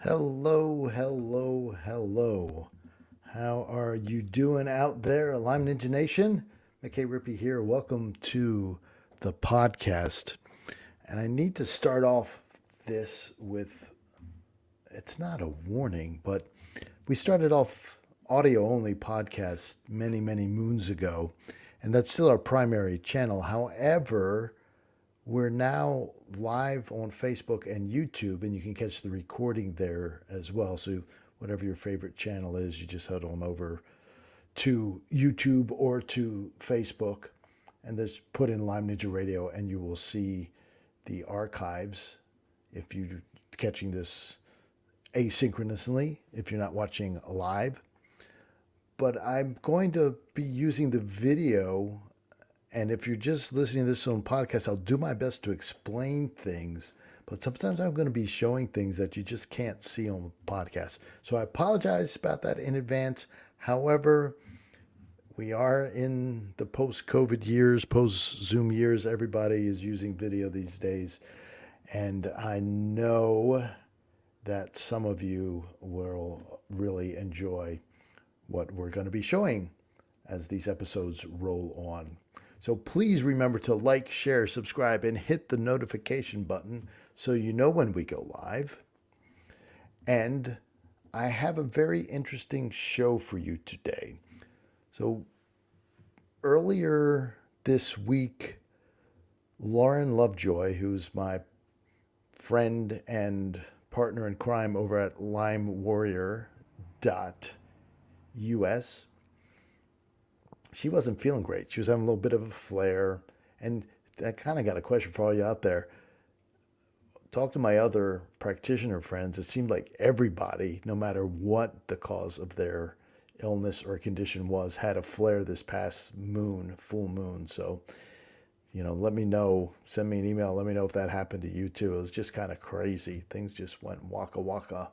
Hello, hello, hello. How are you doing out there, Lyme Ninja Nation? Mackay Rippey here. Welcome to the podcast. And I need to start off this with it's not a warning, but we started off audio only podcast many moons ago, and that's still our primary channel. However, we're now live on Facebook and YouTube, and you can catch the recording there as well. So, whatever your favorite channel is, you just head on over to YouTube or to Facebook and just put in Lyme Ninja Radio, and you will see the archives if you're catching this asynchronously, if you're not watching live. But I'm going to be using the video, and if you're just listening to this on podcast, I'll do my best to explain things. But sometimes I'm going to be showing things that you just can't see on the podcast. So I apologize about that in advance. However, we are in the post-COVID years, post-Zoom years. Everybody is using video these days. And I know that some of you will really enjoy what we're going to be showing as these episodes roll on. So please remember to like, share, subscribe, and hit the notification button so you know when we go live. And I have a very interesting show for you today. So earlier this week, Lauren Lovejoy, who's my friend and partner in crime over at LymeWarrior.us, she wasn't feeling great. She was having a little bit of a flare. And I kind of got a question for all you out there. Talk to my other practitioner friends. It seemed like everybody, no matter what the cause of their illness or condition was, had a flare this past moon, full moon. So, let me know. Send me an email. Let me know if that happened to you too. It was just kind of crazy. Things just went waka waka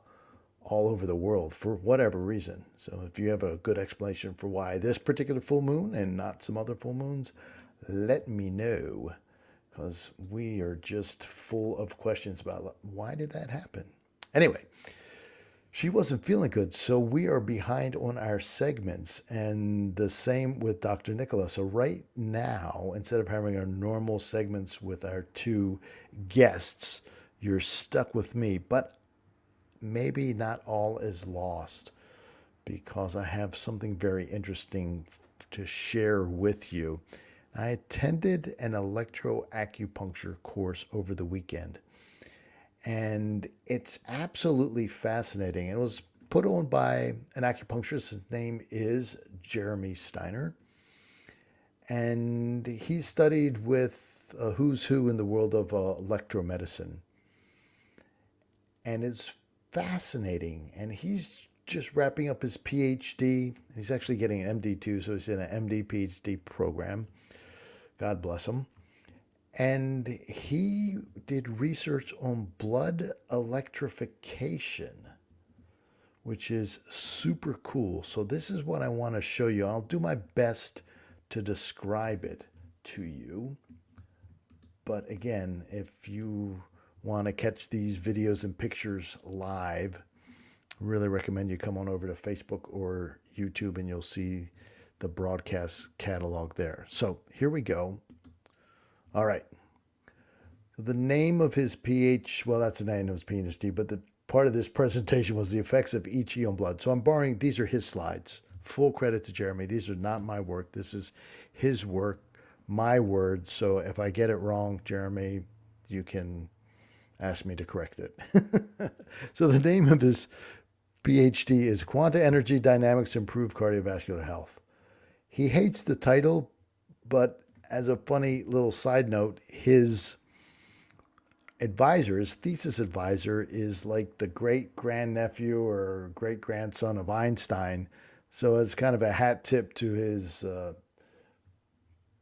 all over the world for whatever reason. So if you have a good explanation for why this particular full moon and not some other full moons, let me know, because we are just full of questions about why did that happen. Anyway, she wasn't feeling good, so we are behind on our segments, and the same with Dr. Nicola. So right now, instead of having our normal segments with our two guests, you're stuck with me. But maybe not all is lost, because I have something very interesting to share with you. I attended an electroacupuncture course over the weekend, and it's absolutely fascinating. It was put on by an acupuncturist. His name is Jeremy Steiner, and he studied with a who's who in the world of electromedicine. And it's fascinating. And he's just wrapping up his PhD. He's actually getting an MD too, so he's in an MD PhD program. God bless him. And he did research on blood electrification, which is super cool. So this is what I want to show you. I'll do my best to describe it to you. But again, if you want to catch these videos and pictures live, really recommend you come on over to Facebook or YouTube, and you'll see the broadcast catalog there. So here we go. All right. So the name of his that's the name of his PhD, but the part of this presentation was the effects of EG on blood. So I'm borrowing, these are his slides. Full credit to Jeremy. These are not my work. This is his work, my words. So if I get it wrong, Jeremy, you can ask me to correct it. So the name of his PhD is Quanta Energy Dynamics Improve Cardiovascular Health. He hates the title, but as a funny little side note, his advisor, his thesis advisor, is like the great grandnephew or great grandson of Einstein. So it's kind of a hat tip to his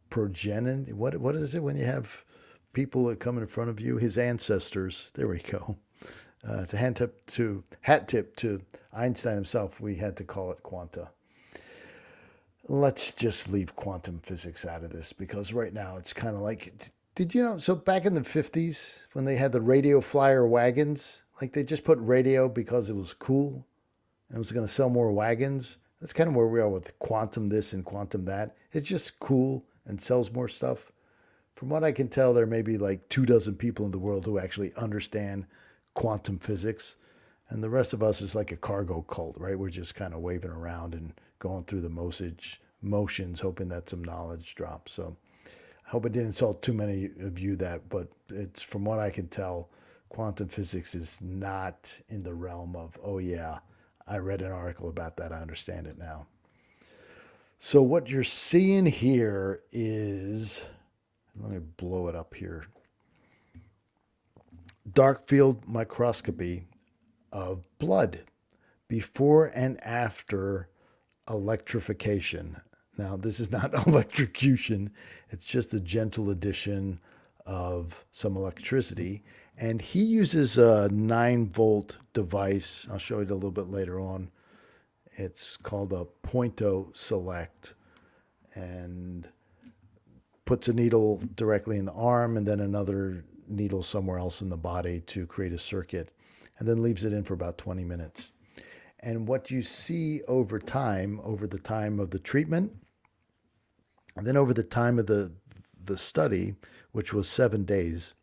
progeny. What is it when you have people that come in front of you? His ancestors. There we go. It's a hat tip to Einstein himself. We had to call it quanta. Let's just leave quantum physics out of this, because right now it's kind of like, did you know? So back in the 50s, when they had the radio flyer wagons, like they just put radio because it was cool and it was going to sell more wagons. That's kind of where we are with quantum this and quantum that. It's just cool and sells more stuff. From what I can tell, there may be like 24 people in the world who actually understand quantum physics. And the rest of us is like a cargo cult, right? We're just kind of waving around and going through the motions, hoping that some knowledge drops. So I hope I didn't insult too many of you but it's from what I can tell, quantum physics is not in the realm of, oh yeah, I read an article about that. I understand it now. So what you're seeing here is, let me blow it up here. Dark field microscopy of blood before and after electrification. Now, this is not electrocution. It's just a gentle addition of some electricity. And he uses a 9-volt device. I'll show you a little bit later on. It's called a Pointo Select, and puts a needle directly in the arm and then another needle somewhere else in the body to create a circuit, and then leaves it in for about 20 minutes. And what you see over time, over the time of the treatment, and then over the time of the study, which was 7 days,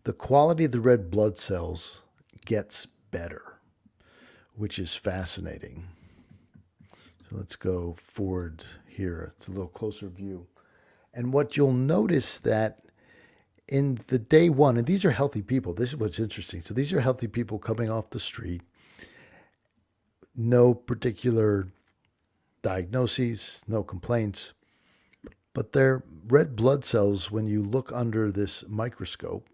the quality of the red blood cells gets better, which is fascinating. So let's go forward here. It's a little closer view. And what you'll notice that in the day one, and these are healthy people. This is what's interesting. So these are healthy people coming off the street. No particular diagnoses, no complaints. But their red blood cells, when you look under this microscope,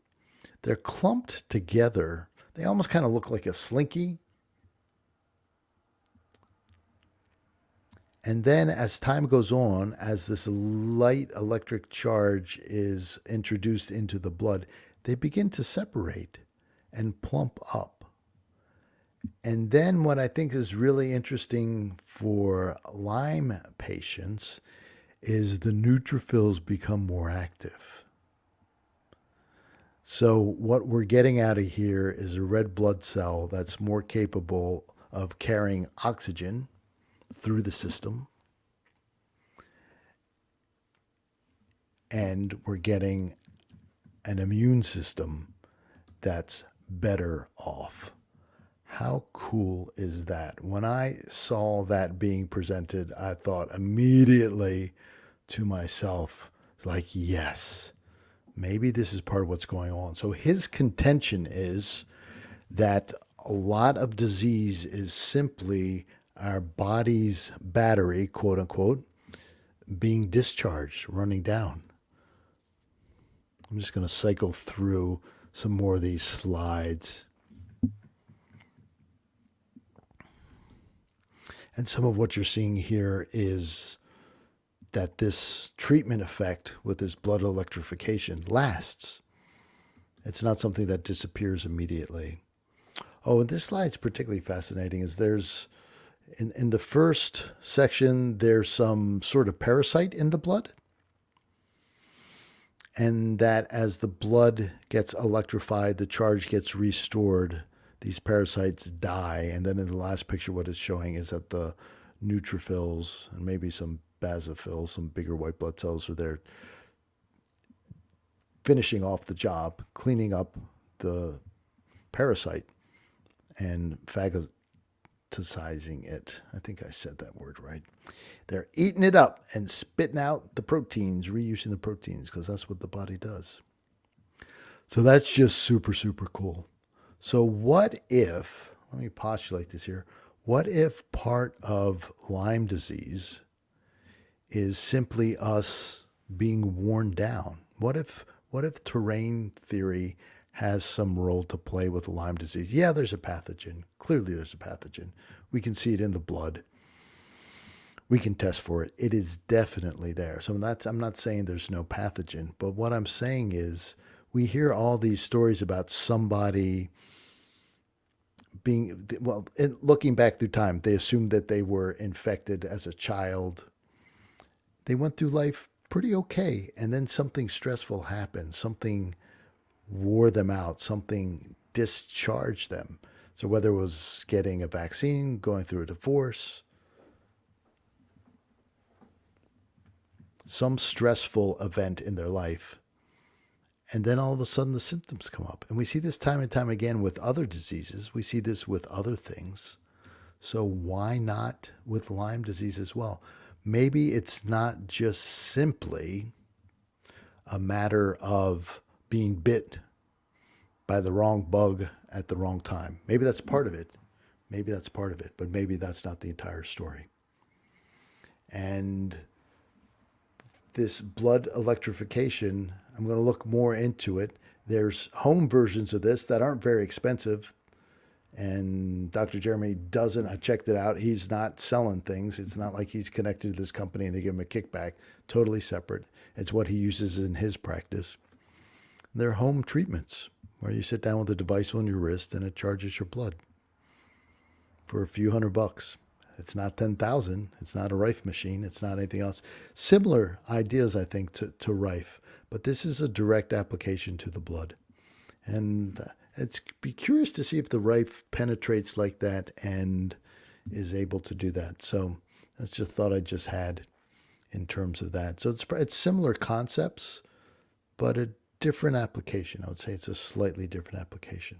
they're clumped together. They almost kind of look like a slinky. And then as time goes on, as this light electric charge is introduced into the blood, they begin to separate and plump up. And then what I think is really interesting for Lyme patients is the neutrophils become more active. So what we're getting out of here is a red blood cell that's more capable of carrying oxygen through the system. And we're getting an immune system that's better off. How cool is that? When I saw that being presented, I thought immediately to myself, like, yes, maybe this is part of what's going on. So his contention is that a lot of disease is simply our body's battery, quote unquote, being discharged, running down. I'm just going to cycle through some more of these slides. And some of what you're seeing here is that this treatment effect with this blood electrification lasts. It's not something that disappears immediately. Oh, and this slide's particularly fascinating is there's, in the first section, there's some sort of parasite in the blood. And that as the blood gets electrified, the charge gets restored, these parasites die. And then in the last picture, what it's showing is that the neutrophils and maybe some basophils, some bigger white blood cells, are there finishing off the job, cleaning up the parasite and phagocytizing it. I think I said that word right. They're eating it up and spitting out the proteins, reusing the proteins, because that's what the body does. So that's just super, super cool. So what if, let me postulate this here, what if part of Lyme disease is simply us being worn down? What if terrain theory has some role to play with Lyme disease? Yeah, there's a pathogen. Clearly there's a pathogen. We can see it in the blood. We can test for it. It is definitely there. So I'm not saying there's no pathogen, but what I'm saying is we hear all these stories about somebody being, well, looking back through time, they assumed that they were infected as a child. They went through life pretty okay, and then something stressful happened. Something wore them out. Something discharge them. So whether it was getting a vaccine, going through a divorce, some stressful event in their life, and then all of a sudden the symptoms come up. And we see this time and time again with other diseases. We see this with other things. So why not with Lyme disease as well? Maybe it's not just simply a matter of being bit by the wrong bug at the wrong time. Maybe that's part of it. Maybe that's part of it, but maybe that's not the entire story. And this blood electrification, I'm going to look more into it. There's home versions of this that aren't very expensive. And Dr. Jeremy doesn't, I checked it out, he's not selling things. It's not like he's connected to this company and they give him a kickback. Totally separate. It's what he uses in his practice. They're home treatments where you sit down with a device on your wrist and it charges your blood for a few $100. It's not 10,000. It's not a Rife machine. It's not anything else. Similar ideas, I think, to Rife, but this is a direct application to the blood. And it's be curious to see if the Rife penetrates like that and is able to do that. So that's just a thought I just had in terms of that. So it's similar concepts, but a different application. I would say it's a slightly different application.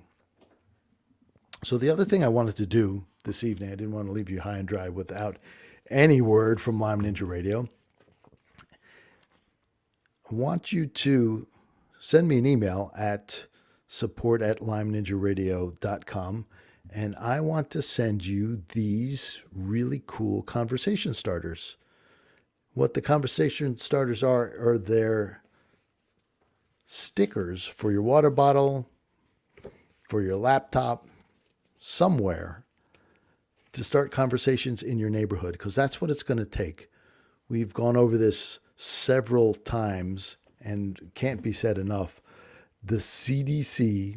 So the other thing I wanted to do this evening, I didn't want to leave you high and dry without any word from Lyme Ninja Radio. I want you to send me an email at support@lymeninjaradio.com, and I want to send you these really cool conversation starters. What the conversation starters are their stickers for your water bottle, for your laptop, somewhere to start conversations in your neighborhood, because that's what it's going to take. We've gone over this several times and can't be said enough. The CDC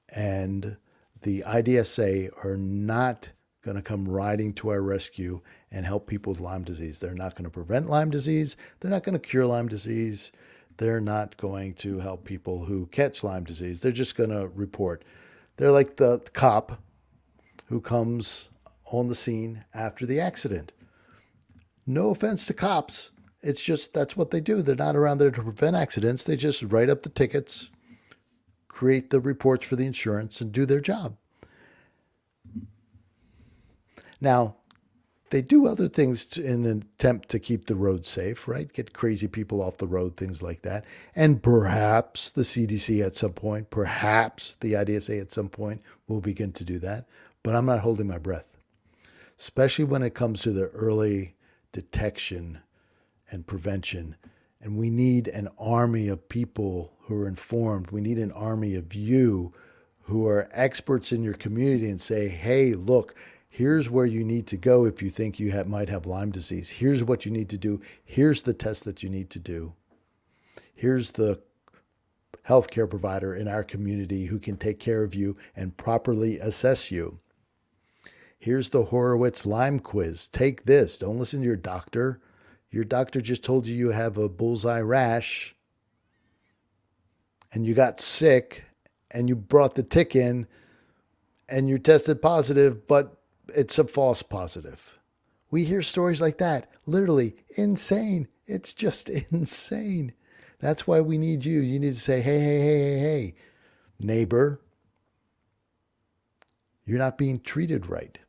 and the IDSA are not going to come riding to our rescue and help people with Lyme disease. They're not going to prevent Lyme disease. They're not going to cure Lyme disease. They're not going to help people who catch Lyme disease. They're just going to report. They're like the cop who comes on the scene after the accident. No offense to cops. It's just that's what they do. They're not around there to prevent accidents. They just write up the tickets, create the reports for the insurance, and do their job. Now, they do other things in an attempt to keep the road safe, right? Get crazy people off the road, things like that. And perhaps the CDC at some point, perhaps the IDSA at some point will begin to do that. But I'm not holding my breath, especially when it comes to the early detection and prevention. And we need an army of people who are informed. We need an army of you who are experts in your community and say, hey, look, here's where you need to go if you think you might have Lyme disease. Here's what you need to do. Here's the test that you need to do. Here's the healthcare provider in our community who can take care of you and properly assess you. Here's the Horowitz Lyme quiz. Take this. Don't listen to your doctor. Your doctor just told you you have a bullseye rash and you got sick and you brought the tick in and you tested positive, but it's a false positive. We hear stories like that. Literally insane. It's just insane. That's why we need you. You need to say, hey, neighbor, you're not being treated right.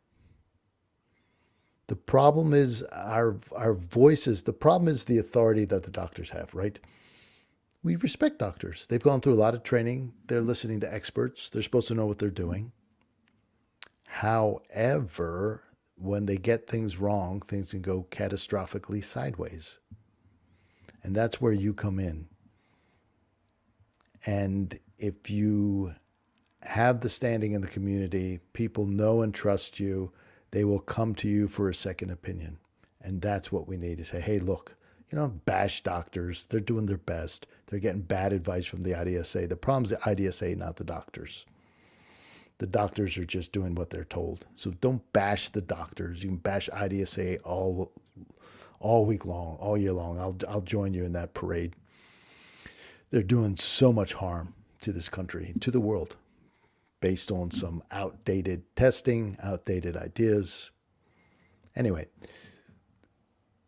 The problem is our voices. The problem is the authority that the doctors have, right? We respect doctors. They've gone through a lot of training. They're listening to experts. They're supposed to know what they're doing. However, when they get things wrong, things can go catastrophically sideways. And that's where you come in. And if you have the standing in the community, people know and trust you, they will come to you for a second opinion. And that's what we need to say, hey, look, bash doctors. They're doing their best. They're getting bad advice from the IDSA. The problem's the IDSA, not the doctors. The doctors are just doing what they're told. So don't bash the doctors. You can bash IDSA all week long, all year long. I'll join you in that parade. They're doing so much harm to this country, to the world. based on some outdated testing, outdated ideas. Anyway,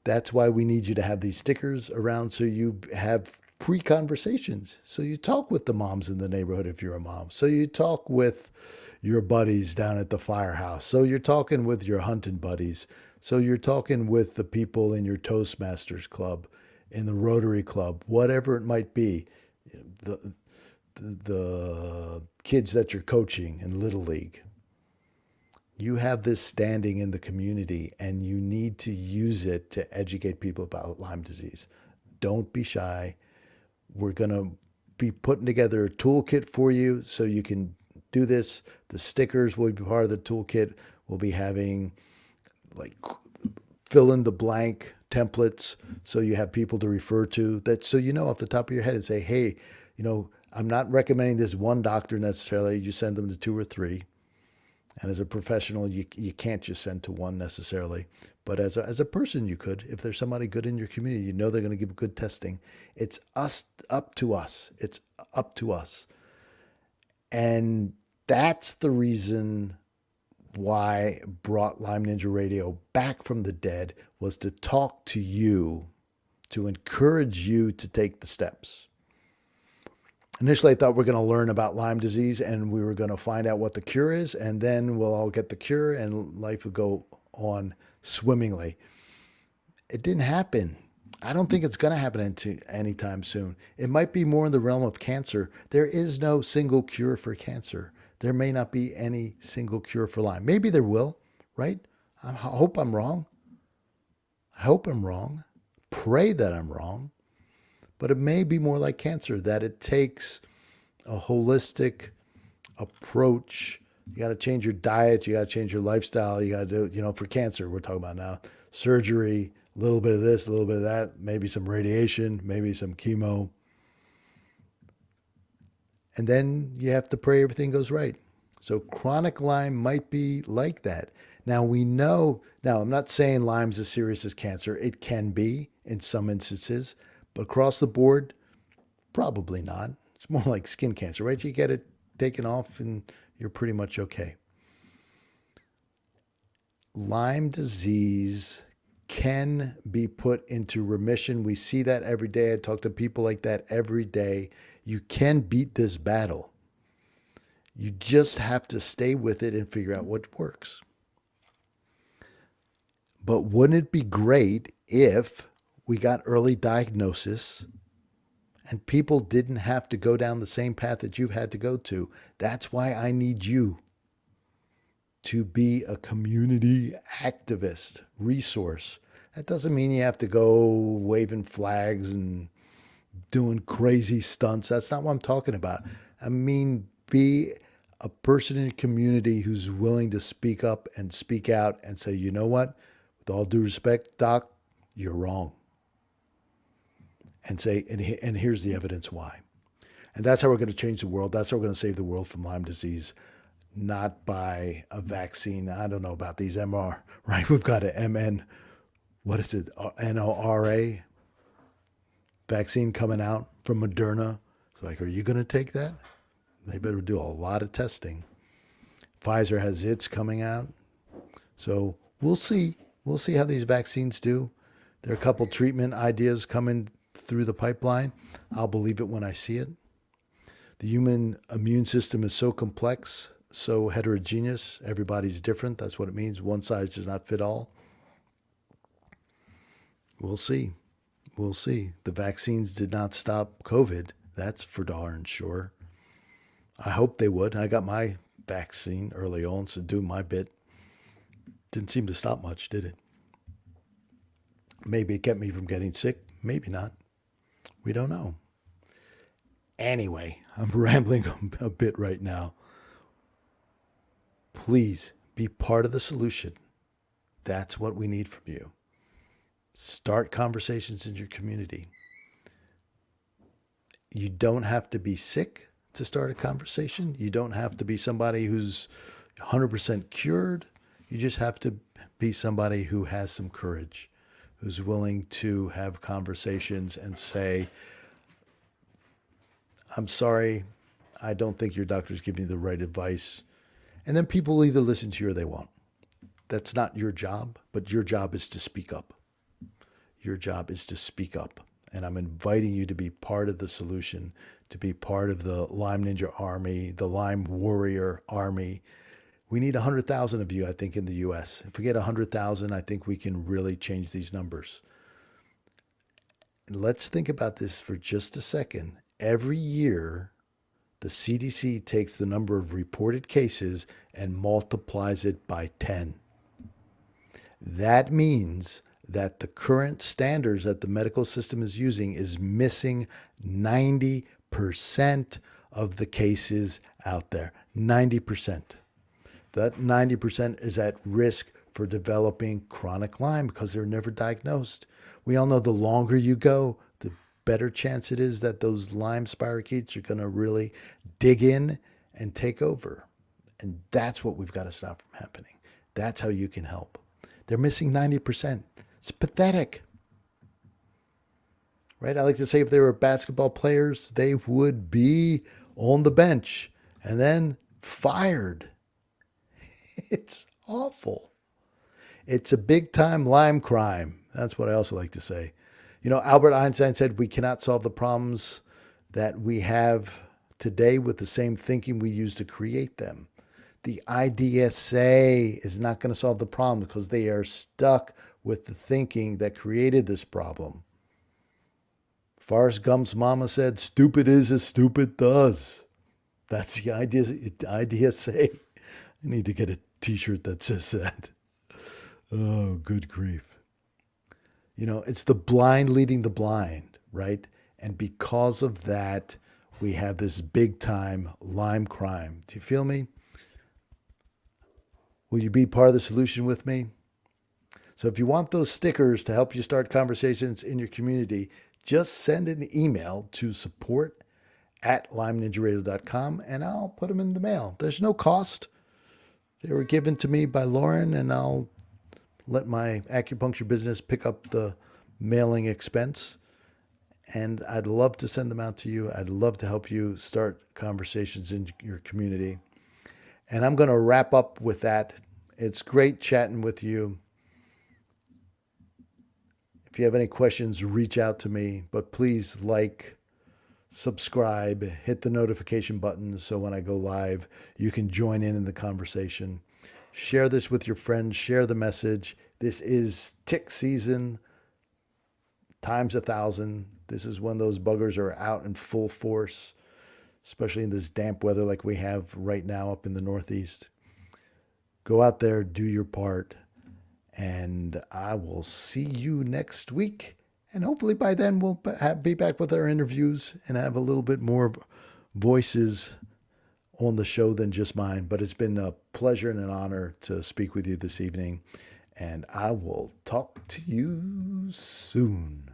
that's why we need you to have these stickers around so you have pre-conversations. So you talk with the moms in the neighborhood if you're a mom. So you talk with your buddies down at the firehouse. So you're talking with your hunting buddies. So you're talking with the people in your Toastmasters club, in the Rotary Club, whatever it might be. The kids that you're coaching in Little League. You have this standing in the community and you need to use it to educate people about Lyme disease. Don't be shy. We're going to be putting together a toolkit for you so you can do this. The stickers will be part of the toolkit. We'll be having like fill in the blank templates so you have people to refer to that. So, you know, off the top of your head and say, hey, you know, I'm not recommending this one doctor necessarily. You send them to 2 or 3. And as a professional, you can't just send to one necessarily. But as a person, you could. If there's somebody good in your community, you know they're going to give good testing. It's up to us. It's up to us. And that's the reason why I brought Lyme Ninja Radio back from the dead, was to talk to you, to encourage you to take the steps. Initially, I thought we are going to learn about Lyme disease and we were going to find out what the cure is, and then we'll all get the cure and life will go on swimmingly. It didn't happen. I don't think it's going to happen anytime soon. It might be more in the realm of cancer. There is no single cure for cancer. There may not be any single cure for Lyme. Maybe there will, right? I hope I'm wrong. I hope I'm wrong. Pray that I'm wrong. But it may be more like cancer, that it takes a holistic approach. You got to change your diet. You got to change your lifestyle. You got to do, you know, for cancer, we're talking about now, surgery, a little bit of this, a little bit of that, maybe some radiation, maybe some chemo. And then you have to pray everything goes right. So chronic Lyme might be like that. Now we know, now I'm not saying Lyme's as serious as cancer. It can be in some instances. But across the board, probably not. It's more like skin cancer, right? You get it taken off and you're pretty much okay. Lyme disease can be put into remission. We see that every day. I talk to people like that every day. You can beat this battle. You just have to stay with it and figure out what works. But wouldn't it be great if we got early diagnosis and people didn't have to go down the same path that you've had to go to? That's why I need you to be a community activist resource. That doesn't mean you have to go waving flags and doing crazy stunts. That's not what I'm talking about. I mean, be a person in a community who's willing to speak up and speak out and say, you know what? With all due respect, Doc, you're wrong. And say, and here's the evidence why. And that's how we're going to change the world. That's how we're going to save the world from Lyme disease, not by a vaccine. I don't know about these MR, right? We've got an what is it? NORA vaccine coming out from Moderna. It's like, are you going to take that? They better do a lot of testing. Pfizer has its coming out. So we'll see. We'll see how these vaccines do. There are a couple treatment ideas coming through the pipeline. I'll believe it when I see it. The human immune system is so complex, so heterogeneous. Everybody's different. That's what it means. One size does not fit all. We'll see. We'll see. The vaccines did not stop COVID. That's for darn sure. I hope they would. I got my vaccine early on, so do my bit. Didn't seem to stop much, did it? Maybe it kept me from getting sick. Maybe not. We don't know. Anyway, I'm rambling a bit right now. Please be part of the solution. That's what we need from you. Start conversations in your community. You don't have to be sick to start a conversation. You don't have to be somebody who's 100% cured. You just have to be somebody who has some courage, who's willing to have conversations and say, I'm sorry, I don't think your doctor's giving you the right advice. And then people will either listen to you or they won't. That's not your job, but your job is to speak up. Your job is to speak up. And I'm inviting you to be part of the solution, to be part of the Lyme Ninja Army, the Lyme Warrior Army. We need 100,000 of you, I think, in the U.S. If we get 100,000, I think we can really change these numbers. And let's think about this for just a second. Every year, the CDC takes the number of reported cases and multiplies it by 10. That means that the current standards that the medical system is using is missing 90% of the cases out there. 90%. That 90% is at risk for developing chronic Lyme because they're never diagnosed. We all know the longer you go, the better chance it is that those Lyme spirochetes are going to really dig in and take over. And that's what we've got to stop from happening. That's how you can help. They're missing 90%. It's pathetic. Right? I like to say if they were basketball players, they would be on the bench and then fired. It's awful. It's a big time Lyme crime. That's what I also like to say. You know, Albert Einstein said we cannot solve the problems that we have today with the same thinking we used to create them. The IDSA is not going to solve the problem because they are stuck with the thinking that created this problem. Forrest Gump's mama said, stupid is as stupid does. That's the IDSA. I need to get a t-shirt that says that. Oh, good grief. You know, it's the blind leading the blind, right? And because of that, we have this big time Lyme crime. Do you feel me? Will you be part of the solution with me? So if you want those stickers to help you start conversations in your community, just send an email to support@LymeNinjaRadio.com and I'll put them in the mail. There's no cost. They were given to me by Lauren, and I'll let my acupuncture business pick up the mailing expense. And I'd love to send them out to you. I'd love to help you start conversations in your community. And I'm going to wrap up with that. It's great chatting with you. If you have any questions, reach out to me. But please like, subscribe, hit the notification button so when I go live, you can join in the conversation. Share this with your friends. Share the message. This is tick season times 1,000. This is when those buggers are out in full force, especially in this damp weather like we have right now up in the Northeast. Go out there, do your part, and I will see you next week. And hopefully by then we'll be back with our interviews and have a little bit more voices on the show than just mine. But it's been a pleasure and an honor to speak with you this evening. And I will talk to you soon.